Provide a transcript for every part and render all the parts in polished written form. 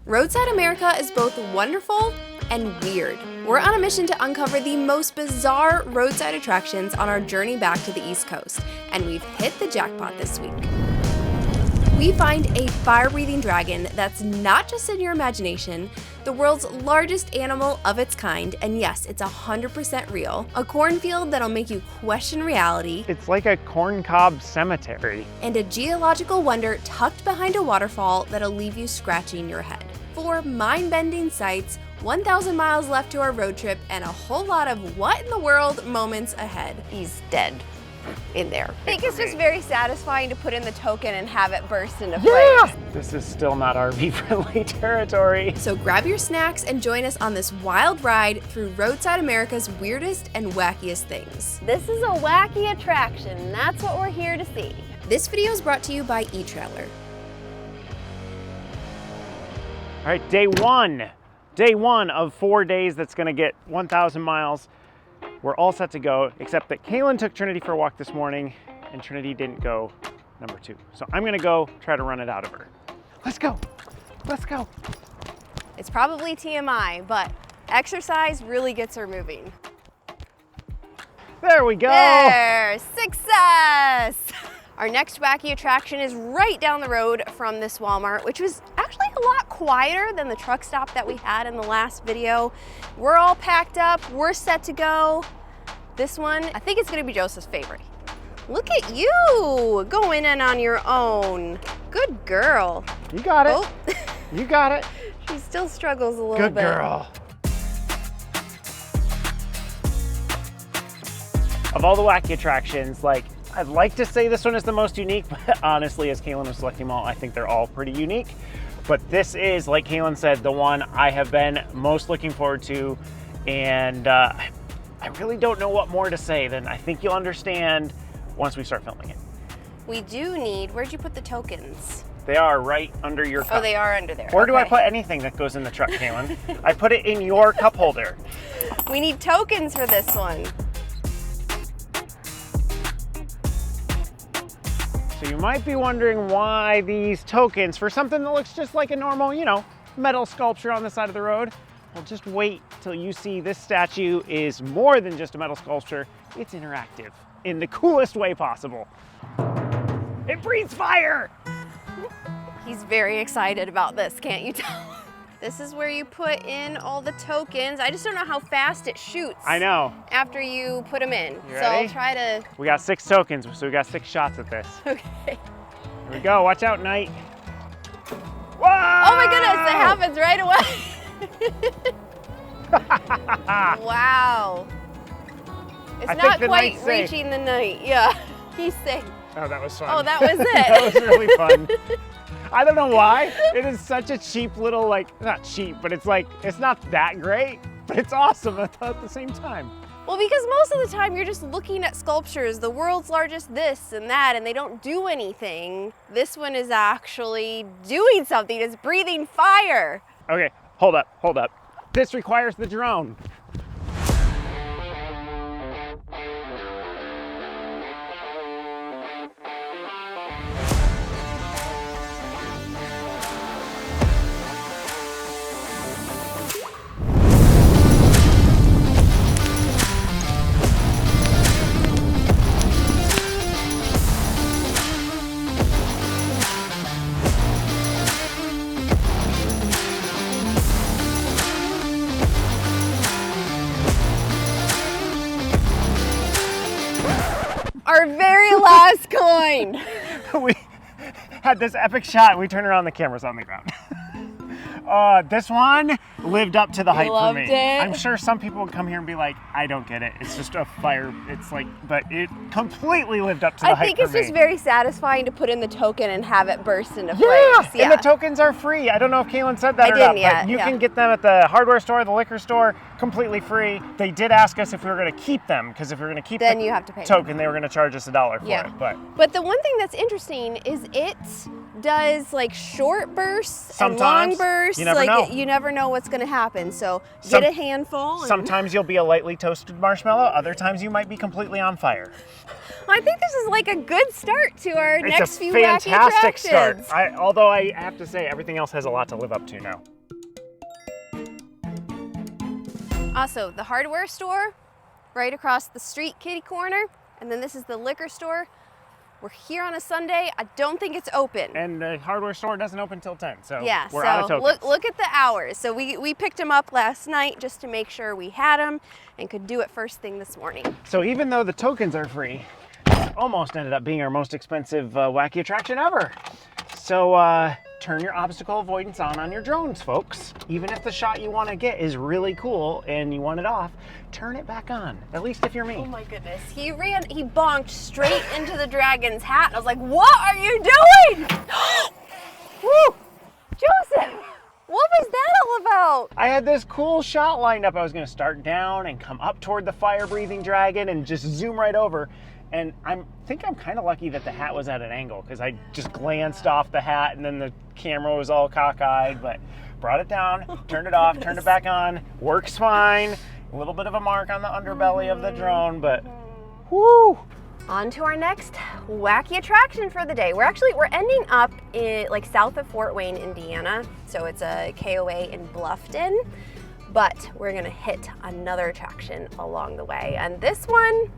Roadside America is both wonderful and weird. We're on a mission to uncover the most bizarre roadside attractions on our journey back to the East Coast, and we've hit the jackpot this week. We find a fire-breathing dragon that's not just in your imagination, the world's largest animal of its kind, and yes, it's 100% real, a cornfield that'll make you question reality. It's like a corncob cemetery. And a geological wonder tucked behind a waterfall that'll leave you scratching your head. 4 mind-bending sights, 1,000 miles left to our road trip, and a whole lot of what in the world moments ahead. He's dead in there. I think it's just very satisfying to put in the token and have it burst into flames. Yeah! This is still not RV-friendly territory. So grab your snacks and join us on this wild ride through Roadside America's weirdest and wackiest things. This is a wacky attraction. That's what we're here to see. This video is brought to you by eTrailer. All right, day one of 4 days that's gonna get 1,000 miles. We're all set to go, except that Kalyn took Trinity for a walk this morning and Trinity didn't go number 2. So I'm gonna go try to run it out of her. Let's go, let's go. It's probably TMI, but exercise really gets her moving. There we go. There, success! Our next wacky attraction is right down the road from this Walmart, which was actually a lot quieter than the truck stop that we had in the last video. We're all packed up, we're set to go. This one, I think it's gonna be Joseph's favorite. Look at you, going in on your own. Good girl. You got it, Oh. you got it. She still struggles a little Good bit. girl. Of all the wacky attractions, I'd like to say this one is the most unique, but honestly, as Kalyn was selecting them all, I think they're all pretty unique. But this is, like Kalyn said, the one I have been most looking forward to, and I really don't know what more to say than I think you'll understand once we start filming it. We do need, where'd you put the tokens? They are right under your cup. Oh, they are under there. Where do I Okay. put anything that goes in the truck, Kalyn? I put it in your cup holder. We need tokens for this one. So you might be wondering why these tokens for something that looks just like a normal, metal sculpture on the side of the road. Well, just wait till you see this statue is more than just a metal sculpture. It's interactive in the coolest way possible. It breathes fire! He's very excited about this, can't you tell? This is where you put in all the tokens. I just don't know how fast it shoots. I know. After you put them in. You So I'll ready? try to, We got 6 tokens, so we got 6 shots at this. okay. Here we go, watch out, Knight. Whoa! Oh my goodness, it happens right away. Wow. It's I not think the quite Knight's safe. reaching the night. Yeah, he's safe. Oh, that was fun. Oh, that was it. That was really fun. I don't know why. It is such a cheap little, not cheap, but it's not that great, but it's awesome at the same time. Well, because most of the time you're just looking at sculptures, the world's largest this and that, and they don't do anything. This one is actually doing something. It's breathing fire. Okay, hold up. This requires the drone. Our very last coin. We had this epic shot. We turned around, the camera's on the ground. This one lived up to the hype for Loved me. it. I'm sure some people would come here and be like, I don't get it. It's just a fire. But it completely lived up to the hype I think for it's me. just very satisfying to put in the token and have it burst into Yeah, flames. and the tokens are free. I don't know if Kalyn said that I or didn't not, yet, but you yeah. can get them at the hardware store, the liquor store, completely free. They did ask us if we were going to keep them, because if we were going to keep Then the you have to pay token, they were going to charge us $1 for Yeah. it. But But the one thing that's interesting is it does like short bursts and Sometimes. long bursts. You never know. You never know what's going to happen. So get a handful. Sometimes you'll be a lightly toasted marshmallow. Other times you might be completely on fire. Well, I think this is like a good start to our next few wacky It's a fantastic start. attractions. Although I have to say, everything else has a lot to live up to now. Also, the hardware store right across the street, kitty corner, and then this is the liquor store. We're here on a Sunday. I don't think it's open. And the hardware store doesn't open till 10, so Yeah, we're out of so tokens. look at the hours. So we picked them up last night just to make sure we had them and could do it first thing this morning. So even though the tokens are free, it almost ended up being our most expensive wacky attraction ever. So turn your obstacle avoidance on your drones, folks. Even if the shot you want to get is really cool and you want it off, turn it back on, at least if you're me. Oh my goodness. He bonked straight into the dragon's hat. And I was like, what are you doing? Woo! Joseph, what was that all about? I had this cool shot lined up. I was going to start down and come up toward the fire-breathing dragon and just zoom right over. And I think I'm kind of lucky that the hat was at an angle because I just glanced off the hat and then the camera was all cockeyed, but brought it down, turned it off, turned it back on, works fine. A little bit of a mark on the underbelly of the drone, but whoo! On to our next wacky attraction for the day. We're ending up in like south of Fort Wayne, Indiana. So it's a KOA in Bluffton, but we're gonna hit another attraction along the way. And this one,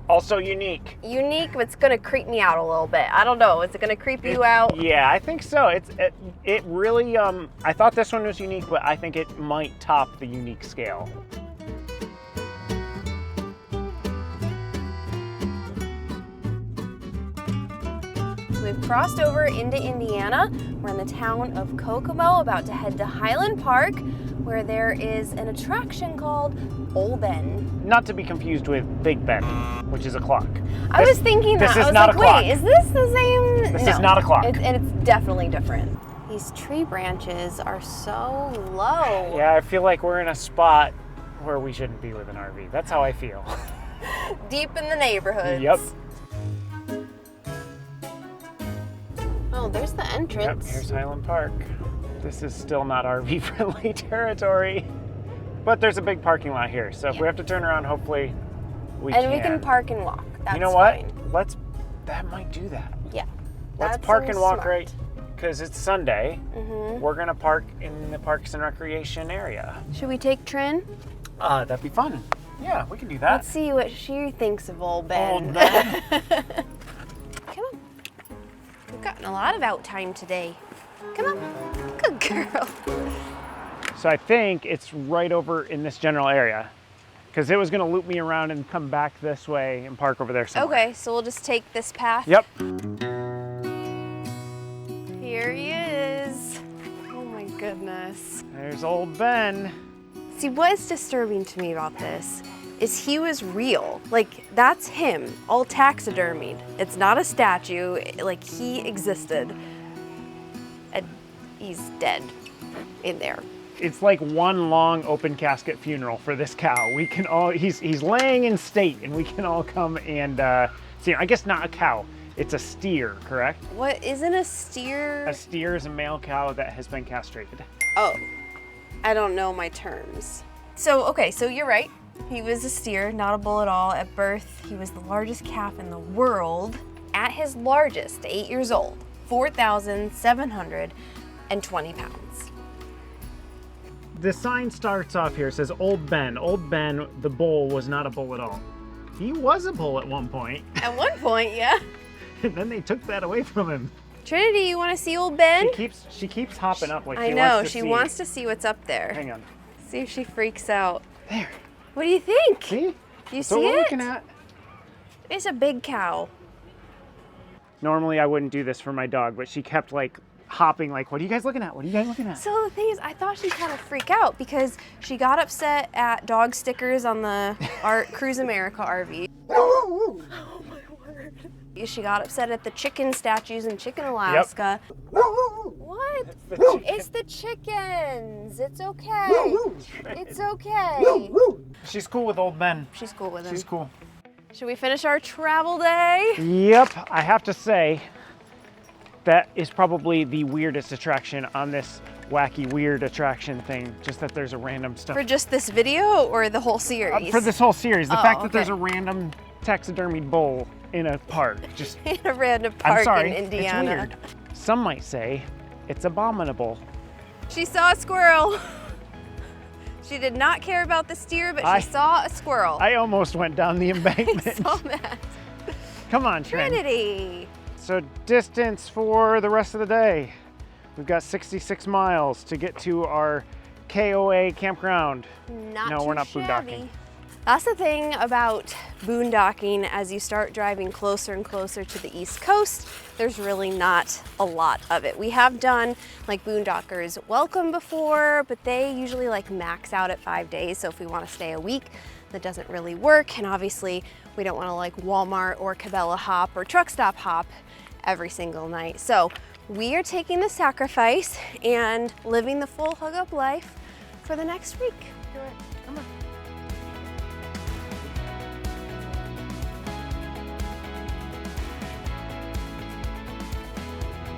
Also unique. unique, but it's gonna creep me out a little bit. I don't know, is it gonna creep you out? Yeah, I think so. It really, I thought this one was unique, but I think it might top the unique scale. So we've crossed over into Indiana. We're in the town of Kokomo, about to head to Highland Park, where there is an attraction called Old Ben. Not to be confused with Big Ben, which is a clock. I was thinking that. This I is was not like, a clock. wait, is this the same? This is not a clock. And it's definitely different. These tree branches are so low. Yeah, I feel like we're in a spot where we shouldn't be with an RV. That's how I feel. Deep in the neighborhoods. Yep. Oh, there's the Yep, entrance. here's Highland Park. This is still not RV friendly territory, but there's a big parking lot here. So if we have to turn around, hopefully we can. And we can park and walk. That's You know what? fine. That might do that. Yeah. Let's that park seems and walk smart. right, because it's Sunday. Mm-hmm. We're gonna park in the Parks and Recreation area. Should we take Trin? That'd be fun. Yeah, we can do that. Let's see what she thinks of Old Ben. Old Ben. Come on. We've gotten a lot of out time today. Come on. Good girl. So I think it's right over in this general area, because it was gonna loop me around and come back this way and park over there somewhere. Okay, so we'll just take this path. Yep. Here he is. Oh my goodness. There's Old Ben. See, what is disturbing to me about this is he was real. Like, that's him, all taxidermied. It's not a statue, like he existed. And he's dead in there. It's like one long open casket funeral for this cow. We can all, he's laying in state and we can all come and see him. I guess not a cow, it's a steer, correct? What, isn't a steer? A steer is a male cow that has been castrated. Oh, I don't know my terms. So, okay, so you're right. He was a steer, not a bull at all. At birth, he was the largest calf in the world. At his largest, 8 years old, 4,720 pounds. The sign starts off here, it says Old Ben. Old Ben, the bull, was not a bull at all. He was a bull at one point, At one point, yeah. and then they took that away from him. Trinity, you want to see Old Ben? She keeps hopping up like I she know, wants to she see. wants to see what's up there. Hang on. See if she freaks out. There. What do you think? See? You That's see what we're it? looking at. It's a big cow. Normally I wouldn't do this for my dog, but she kept like hopping like, what are you guys looking at? What are you guys looking at? So the thing is, I thought she'd kind of freak out because she got upset at dog stickers on the Cruise America RV. Oh my word. She got upset at the chicken statues in Chicken Alaska. What? It's the chickens. It's okay. It's okay. She's cool with Old Ben. She's cool with him. She's cool. Should we finish our travel day? Yep, I have to say, that is probably the weirdest attraction on this wacky, weird attraction thing, just that there's a random stuff. For just this video or the whole series? For this whole series. The fact that okay. there's a random taxidermied bull in a park. Just In a random I'm park sorry, in Indiana. it's weird. Some might say it's abominable. She saw a squirrel. She did not care about the steer, but she saw a squirrel. I almost went down the embankment. I saw that. Come on, Trin. Trinity. So distance for the rest of the day. We've got 66 miles to get to our KOA campground. No, we're not boondocking. That's the thing about boondocking. As you start driving closer and closer to the East Coast, there's really not a lot of it. We have done like Boondockers Welcome before, but they usually like max out at 5 days. So if we want to stay a week, that doesn't really work. And obviously we don't want to like Walmart or Cabela hop or truck stop hop every single night. So we are taking the sacrifice and living the full hug-up life for the next week. Do it. Come on.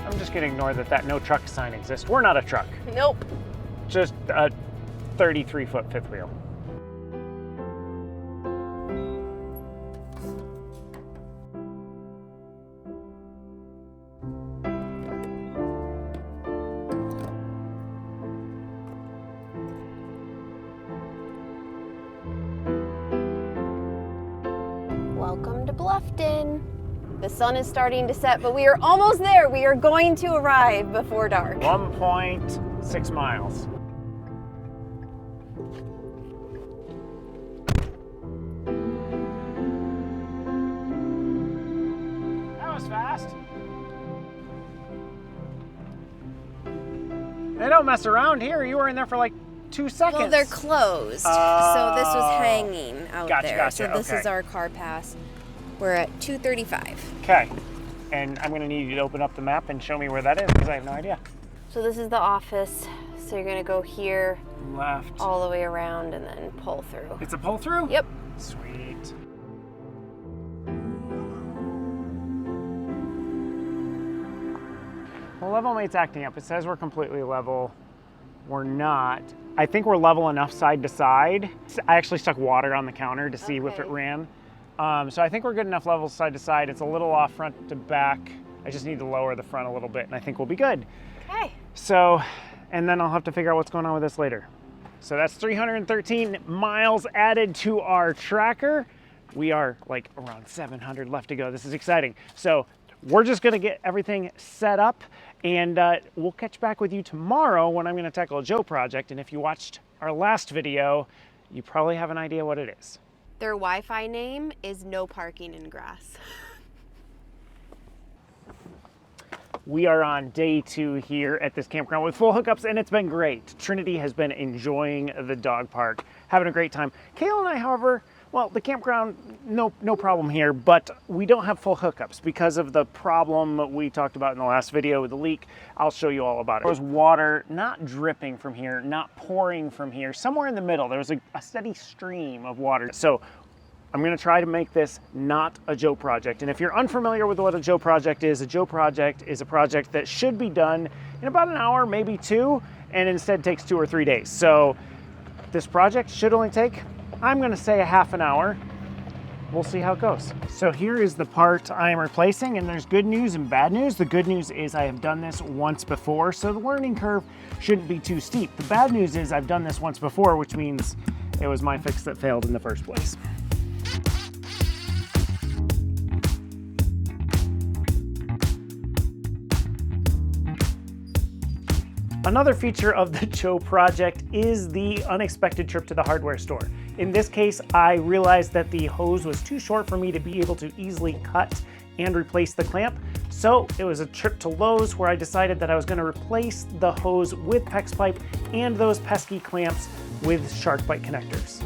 I'm just gonna ignore that no truck sign exists. We're not a truck. Nope. Just a 33-foot fifth wheel. Welcome to Bluffton. The sun is starting to set, but we are almost there. We are going to arrive before dark. 1.6 miles. That was fast. They don't mess around here. You were in there for like 2 seconds. Well, they're closed, so this was hanging out there. Gotcha, so this okay. is our car pass. We're at 2:35. Okay, and I'm gonna need you to open up the map and show me where that is because I have no idea. So this is the office. So you're gonna go here, Left. all the way around, and then pull through. It's a pull through? Yep. Sweet. Well, level mate's acting up. It says we're completely level. We're not. I think we're level enough side to side. I actually stuck water on the counter to see if it ran. So I think we're good enough levels side to side. It's a little off front to back. I just need to lower the front a little bit and I think we'll be good. Okay. So, and then I'll have to figure out what's going on with this later. So that's 313 miles added to our tracker. We are like around 700 left to go. This is exciting. So we're just gonna get everything set up and we'll catch back with you tomorrow when I'm gonna tackle a Joe project. And if you watched our last video, you probably have an idea what it is. Their Wi-Fi name is no parking in grass. We are on day 2 here at this campground with full hookups and it's been great. Trinity has been enjoying the dog park, having a great time. Kayla and I, however, well, the campground, no problem here, but we don't have full hookups because of the problem we talked about in the last video with the leak. I'll show you all about it. There was water not dripping from here, not pouring from here, somewhere in the middle. There was a steady stream of water. So I'm gonna try to make this not a Joe project. And if you're unfamiliar with what a Joe project is a project that should be done in about an hour, maybe 2, and instead takes 2 or 3 days. So this project should only take, I'm gonna say, a half an hour. We'll see how it goes. So here is the part I am replacing, and there's good news and bad news. The good news is I have done this once before, so the learning curve shouldn't be too steep. The bad news is I've done this once before, which means it was my fix that failed in the first place. Another feature of the Joe project is the unexpected trip to the hardware store. In this case, I realized that the hose was too short for me to be able to easily cut and replace the clamp. So it was a trip to Lowe's where I decided that I was gonna replace the hose with PEX pipe and those pesky clamps with shark bite connectors.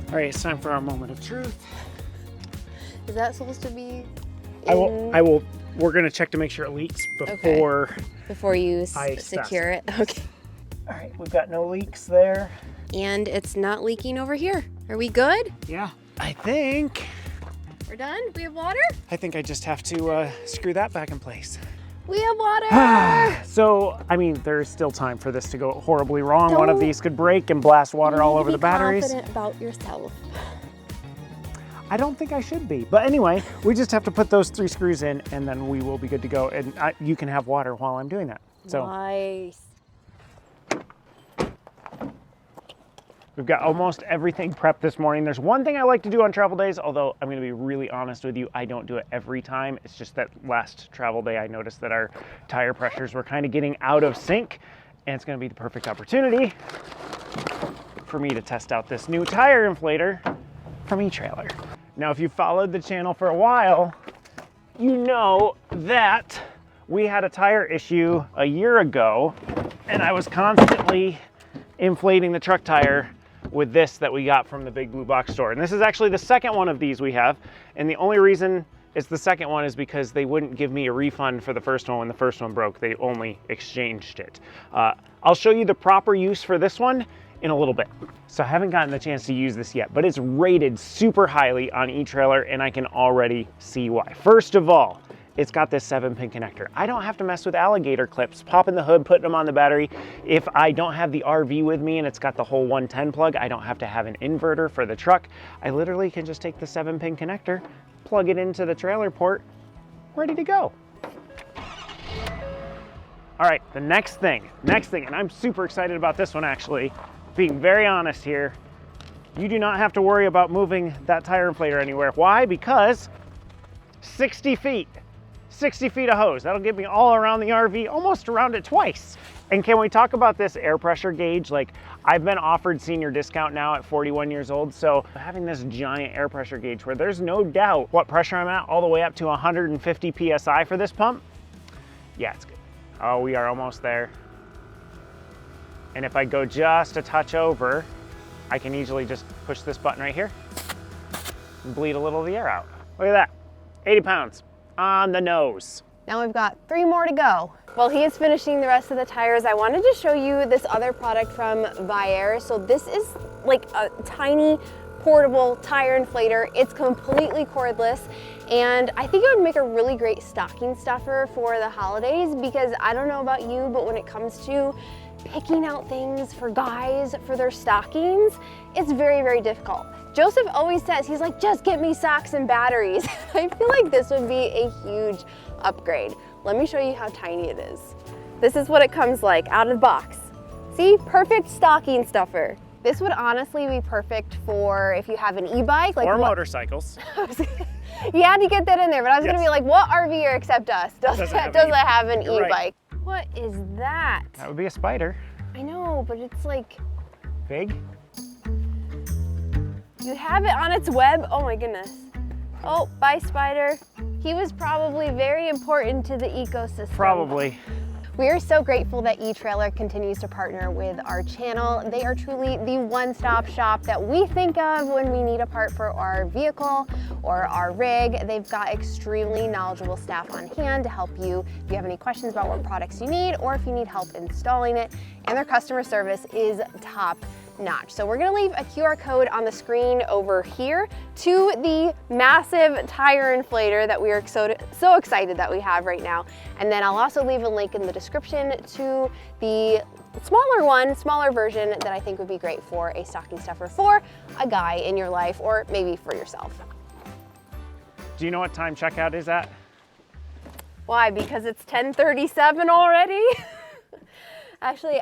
All right, it's time for our moment of truth. Is that supposed to be We're gonna check to make sure it leaks before you secure it. Okay. All right, we've got no leaks there. And it's not leaking over here. Are we good? Yeah, I think We're done? We have water? I just have to screw that back in place. We have water! So, I mean, there's still time for this to go horribly wrong. One of these could break and blast water all over the batteries. Be confident about yourself. I don't think I should be. But anyway, we just have to put those 3 screws in and then we will be good to go. And you can have water while I'm doing that. So Nice. we've got almost everything prepped this morning. There's one thing I like to do on travel days, although I'm going to be really honest with you, I don't do it every time. It's just that last travel day I noticed that our tire pressures were kind of getting out of sync, and it's going to be the perfect opportunity for me to test out this new tire inflator from eTrailer. Now, if you followed the channel for a while, you know that we had a tire issue a year ago, and I was constantly inflating the truck tire with this that we got from the Big Blue Box store. And this is actually the second one of these we have. And the only reason it's the second one is because they wouldn't give me a refund for the first one when the first one broke. They only exchanged it. I'll show you the proper use for this one in a little bit. So I haven't gotten the chance to use this yet, but it's rated super highly on eTrailer and I can already see why. First of all, it's got this 7-pin connector. I don't have to mess with alligator clips, popping the hood, putting them on the battery. If I don't have the RV with me and it's got the whole 110 plug, I don't have to have an inverter for the truck. I literally can just take the 7-pin connector, plug it into the trailer port, ready to go. All right, the next thing, and I'm super excited about this one actually, being very honest here, you do not have to worry about moving that tire inflator anywhere. Why? Because 60 feet of hose. That'll get me all around the RV, almost around it twice. And can we talk about this air pressure gauge? Like, I've been offered senior discount now at 41 years old, so having this giant air pressure gauge where there's no doubt what pressure I'm at, all the way up to 150 PSI for this pump, yeah, it's good. Oh, we are almost there. And if I go just a touch over, I can easily just push this button right here and bleed a little of the air out. Look at that, 80 pounds. On the nose. Now we've got 3 more to go. While he is finishing the rest of the tires, I wanted to show you this other product from Viair. So this is like a tiny portable tire inflator. It's completely cordless, and I think it would make a really great stocking stuffer for the holidays, because I don't know about you, but when it comes to picking out things for guys for their stockings, it's very, very difficult. Joseph always says, he's like, just get me socks and batteries. I feel like this would be a huge upgrade. Let me show you how tiny it is. This is what it comes like out of the box. See, perfect stocking stuffer. This would honestly be perfect for if you have an e-bike. Like or motorcycles. You had to get that in there, but I was gonna be like, what RVer except us doesn't have an e-bike? Right. What is that? That would be a spider. I know, but it's like... Big? You have it on its web? Oh my goodness. Oh, bye spider. He was probably very important to the ecosystem. Probably. We are so grateful that eTrailer continues to partner with our channel. They are truly the one-stop shop that we think of when we need a part for our vehicle or our rig. They've got extremely knowledgeable staff on hand to help you if you have any questions about what products you need or if you need help installing it. And their customer service is top notch. So we're gonna leave a QR code on the screen over here to the massive tire inflator that we are so excited that we have right now. And then I'll also leave a link in the description to the smaller version that I think would be great for a stocking stuffer for a guy in your life, or maybe for yourself. Do you know what time checkout is at? Why? Because it's 10:37 already? Actually,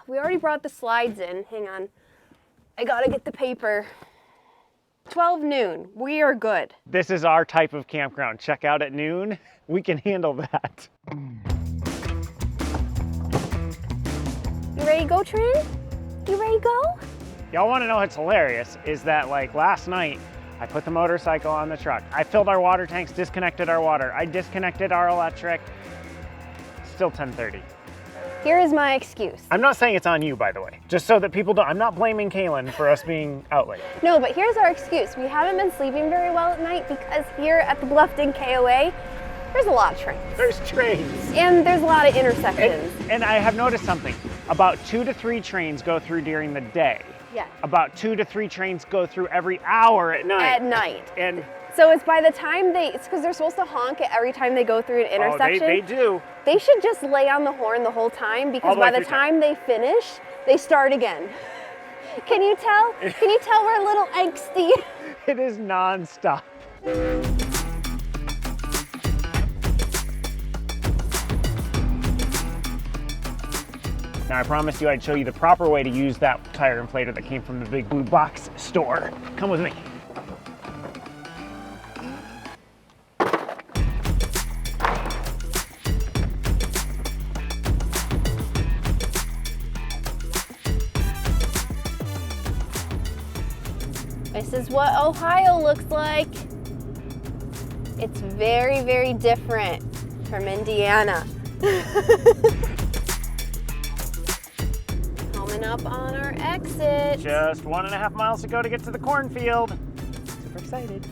we already brought the slides in. Hang on. I gotta get the paper. 12 noon. We are good. This is our type of campground. Check out at noon. We can handle that. You ready to go, Trin? You ready to go? Y'all wanna know what's hilarious is that, like, last night, I put the motorcycle on the truck. I filled our water tanks, disconnected our water. I disconnected our electric. Still 10:30. Here is my excuse. I'm not saying it's on you, by the way, just so that people don't, I'm not blaming Kalyn for us being out late. No, but here's our excuse. We haven't been sleeping very well at night because here at the Bluffton KOA, there's a lot of trains. There's trains. And there's a lot of intersections. And I have noticed something. About 2 to 3 trains go through during the day. Yeah. About 2 to 3 trains go through every hour at night. At night. And so it's by the time it's because they're supposed to honk it every time they go through an intersection. Oh, they do. They should just lay on the horn the whole time, because by the time they finish, they start again. Can you tell? Can you tell we're a little angsty? It is non-stop. Now, I promised you I'd show you the proper way to use that tire inflator that came from the big blue box store. Come with me. This is what Ohio looks like. It's very, very different from Indiana. Coming up on our exit. Just 1.5 miles to go to get to the cornfield. Super excited.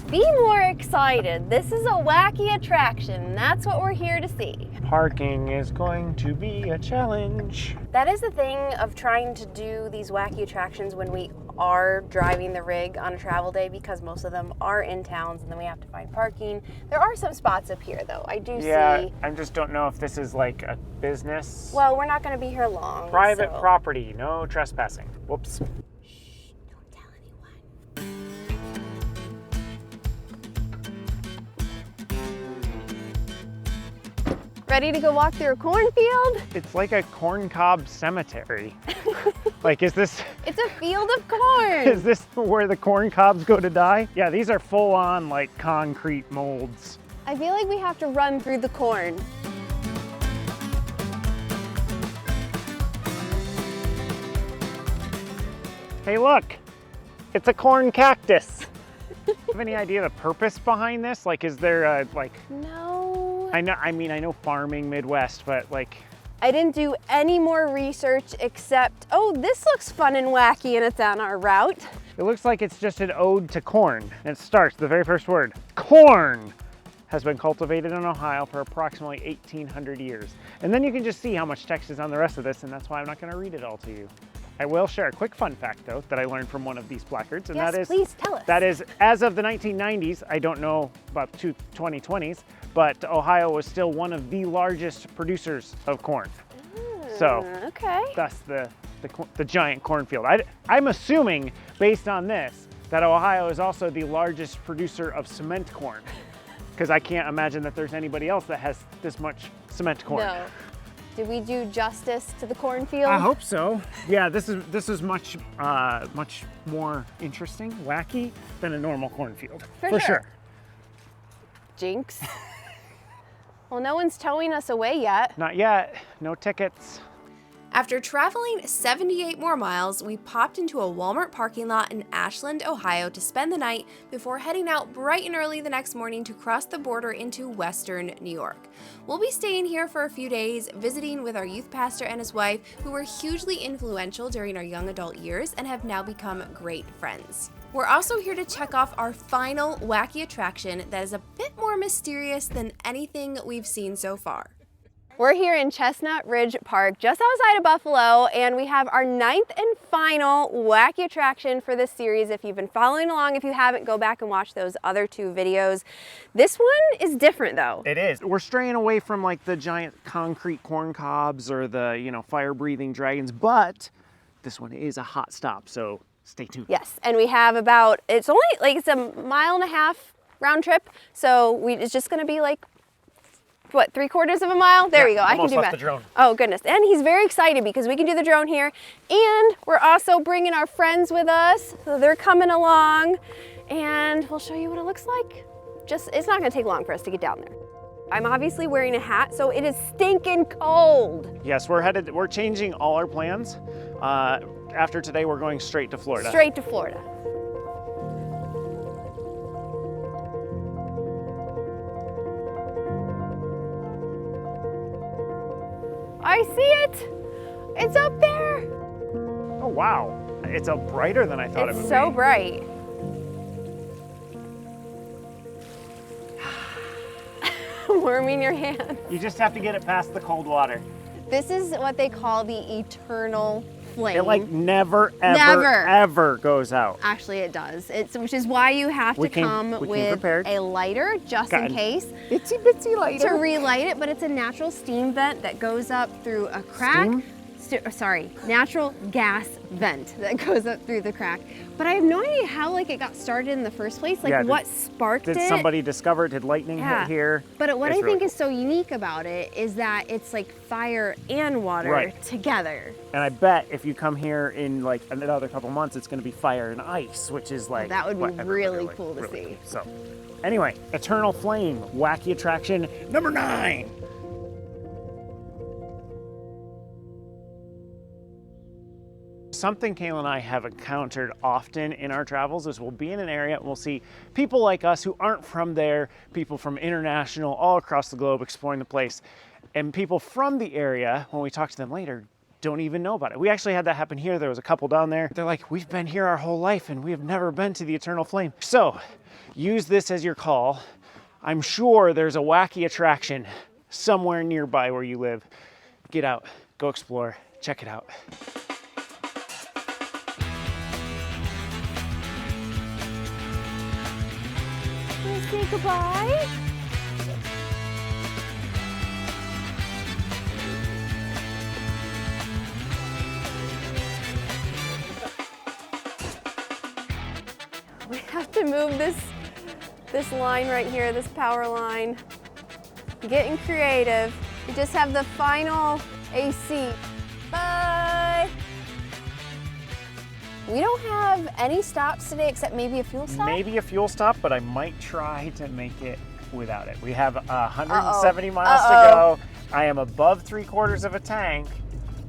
Be more excited. This is a wacky attraction. That's what we're here to see. Parking is going to be a challenge. That is the thing of trying to do these wacky attractions when we are driving the rig on a travel day, because most of them are in towns and then we have to find parking. There are some spots up here though. I do see. I just don't know if this is like a business. Well, we're not going to be here long. Private property, no trespassing. Whoops. Shh, don't tell anyone. Ready to go walk through a cornfield? It's like a corn cob cemetery. Like, is this... It's a field of corn. Is this where the corn cobs go to die? Yeah, these are full on like concrete molds. I feel like we have to run through the corn. Hey, look, it's a corn cactus. Do you have any idea the purpose behind this? Like, is there a, like... No. I know farming Midwest, but like... I didn't do any more research except, oh, this looks fun and wacky and it's on our route. It looks like it's just an ode to corn. And it starts, the very first word, corn, has been cultivated in Ohio for approximately 1,800 years. And then you can just see how much text is on the rest of this, and that's why I'm not gonna read it all to you. I will share a quick fun fact though, that I learned from one of these placards, and yes, that is, please tell us. That is, as of the 1990s, I don't know about 2020s, but Ohio was still one of the largest producers of corn. So okay. That's the giant cornfield. I'm assuming, based on this, that Ohio is also the largest producer of cement corn, because I can't imagine that there's anybody else that has this much cement corn. No. Did we do justice to the cornfield? I hope so. Yeah, this is much more interesting, wacky than a normal cornfield. For sure. Jinx. Well, no one's towing us away yet. Not yet. No tickets. After traveling 78 more miles, we popped into a Walmart parking lot in Ashland, Ohio to spend the night before heading out bright and early the next morning to cross the border into Western New York. We'll be staying here for a few days, visiting with our youth pastor and his wife, who were hugely influential during our young adult years and have now become great friends. We're also here to check off our final wacky attraction that is a bit more mysterious than anything we've seen so far. We're here in Chestnut Ridge Park, just outside of Buffalo, and we have our 9th and final wacky attraction for this series. If you've been following along, if you haven't, go back and watch those other 2 videos. This one is different though. It is. We're straying away from like the giant concrete corn cobs or the, you know, fire-breathing dragons, but this one is a hot stop, so stay tuned. Yes, and we have about, it's only like, it's a 1.5 mile round trip, so it's just gonna be like, what, 3/4 of a mile? There we go. I can do left math. the drone. Oh goodness. And he's very excited because we can do the drone here. And we're also bringing our friends with us. So they're coming along and we'll show you what it looks like. It's not gonna take long for us to get down there. I'm obviously wearing a hat, so it is stinking cold. Yes, we're changing all our plans. After today, we're going straight to Florida. Straight to Florida. I see it. It's up there. Oh, wow. It's brighter than I thought it would be. It's so bright. Warming your hand. You just have to get it past the cold water. This is what they call the eternal flame. It like never, ever goes out. Actually, it does. Which is why you have to come with a lighter just in case. Itsy bitsy lighter. To relight it, but it's a natural steam vent that goes up through a crack. Sorry, natural gas vent that goes up through the crack. But I have no idea how like it got started in the first place. Like what sparked it? Did somebody discover it? Did lightning hit here? But what I think is so unique about it is that it's like fire and water together. And I bet if you come here in like another couple months, it's going to be fire and ice, which is like that would be really cool to see. So, anyway, Eternal Flame, Wacky Attraction number 9. Something Kalyn and I have encountered often in our travels is we'll be in an area and we'll see people like us who aren't from there, people from international, all across the globe exploring the place. And people from the area, when we talk to them later, don't even know about it. We actually had that happen here. There was a couple down there. They're like, we've been here our whole life and we have never been to the Eternal Flame. So use this as your call. I'm sure there's a wacky attraction somewhere nearby where you live. Get out, go explore, check it out. Say goodbye. We have to move this line right here, this power line. Getting creative. We just have the final AC. Bye. We don't have any stops today except maybe a fuel stop? Maybe a fuel stop, but I might try to make it without it. We have 170 miles to go. I am above 3/4 of a tank,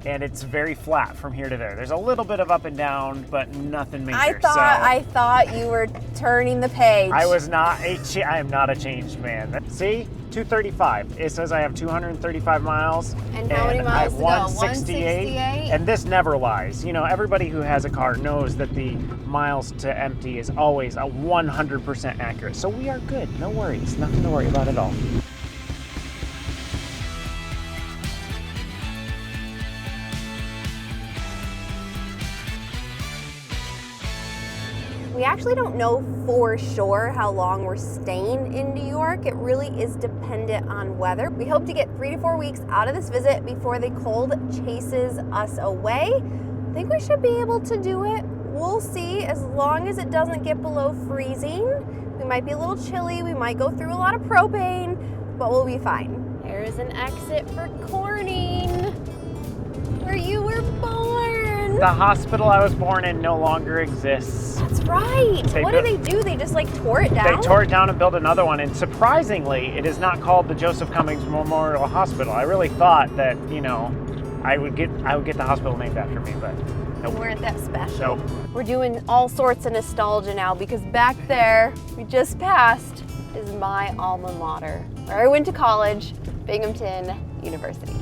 and it's very flat from here to there. There's a little bit of up and down, but nothing major. I thought you were turning the page. I am not a changed man. See? 235. It says I have 235 miles. And how many miles I have to go? 168. And this never lies. You know, everybody who has a car knows that the miles to empty is always a 100% accurate. So we are good. No worries. Nothing to worry about at all. We actually don't know for sure how long we're staying in New York. It really is dependent on weather. We hope to get 3 to 4 weeks out of this visit before the cold chases us away. I think we should be able to do it. We'll see, as long as it doesn't get below freezing. We might be a little chilly, we might go through a lot of propane, but we'll be fine. There's an exit for Corning, where you were born. The hospital I was born in no longer exists. That's right. What did they do? They just like tore it down? They tore it down and built another one. And surprisingly, it is not called the Joseph Cummings Memorial Hospital. I really thought that, you know, I would get the hospital named after me, but nope. We weren't that special. Nope. We're doing all sorts of nostalgia now because back there, we just passed, is my alma mater, where I went to college, Binghamton University.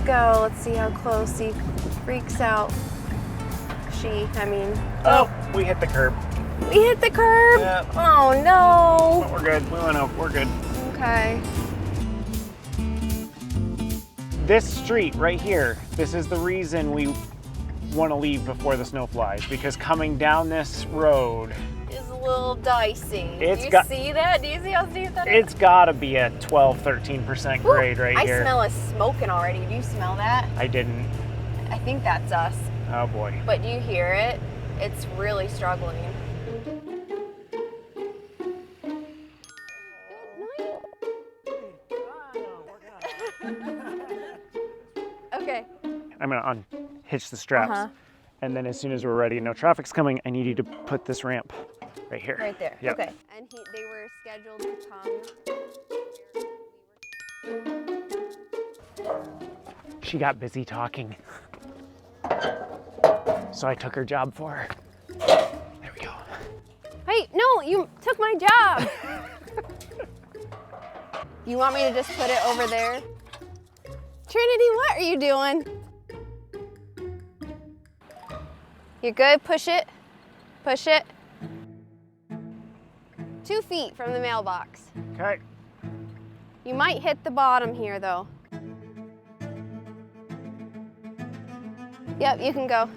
Go. Let's see how close he freaks out. Oh, we hit the curb. We hit the curb? Yeah. Oh no. But we're good. We went over. We're good. Okay. This street right here, this is the reason we want to leave before the snow flies, because coming down this road is a little dicey. Do you see that? Do you see how steep that is? It's got to be a 12-13% grade right here. I smell us smoking already. Do you smell that? I didn't. I think that's us. Oh boy. But do you hear it? It's really struggling. Okay. I'm gonna unhitch the straps, and then as soon as we're ready, no traffic's coming, I need you to put this ramp right here. Right there. Yep. Okay. And they were scheduled to come. She got busy talking, so I took her job for her. There we go. Hey, no, you took my job. You want me to just put it over there? Trinity, what are you doing? You good? Push it. Push it. 2 feet from the mailbox. Okay. You might hit the bottom here, though. Yep, you can go.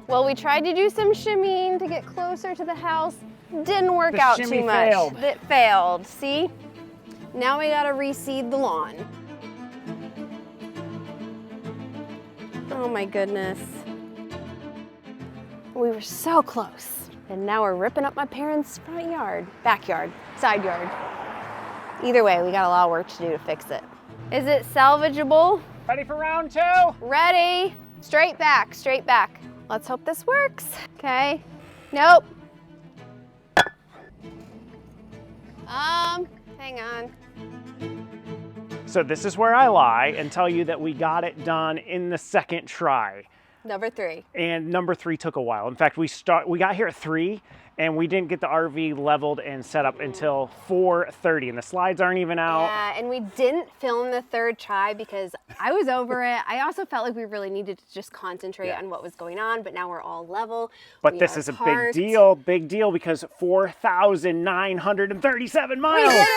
Well, we tried to do some shimmying to get closer to the house. Didn't work out too much. It failed, see? Now we gotta reseed the lawn. Oh my goodness. We were so close. And now we're ripping up my parents' front yard, backyard, side yard. Either way, we got a lot of work to do to fix it. Is it salvageable? Ready for round 2? Ready. Straight back, straight back. Let's hope this works. Okay. Nope. Hang on. So this is where I lie and tell you that we got it done in the second try. Number 3. And number 3 took a while. In fact, we got here at 3 and we didn't get the RV leveled and set up until 4:30, and the slides aren't even out. Yeah, and we didn't film the 3rd try because I was over it. I also felt like we really needed to just concentrate on what was going on, but now we're all level. But this is a big deal because 4,937 miles. We did it!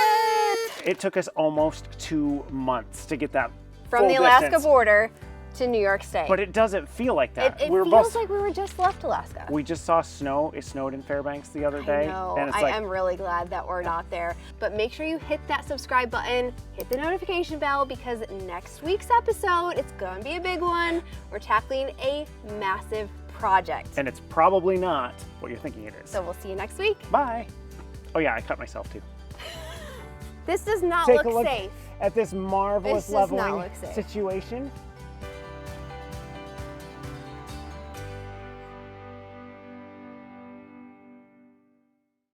It took us almost 2 months to get that from the Alaska border to New York State. But it doesn't feel like that. It feels like we were just left Alaska. We just saw snow. It snowed in Fairbanks the other day. I know. And it's I am really glad that we're not there. But make sure you hit that subscribe button, hit the notification bell, because next week's episode, it's going to be a big one. We're tackling a massive project. And it's probably not what you're thinking it is. So we'll see you next week. Bye. Oh yeah, I cut myself too. This does not Take look a look safe. At this marvelous leveling situation.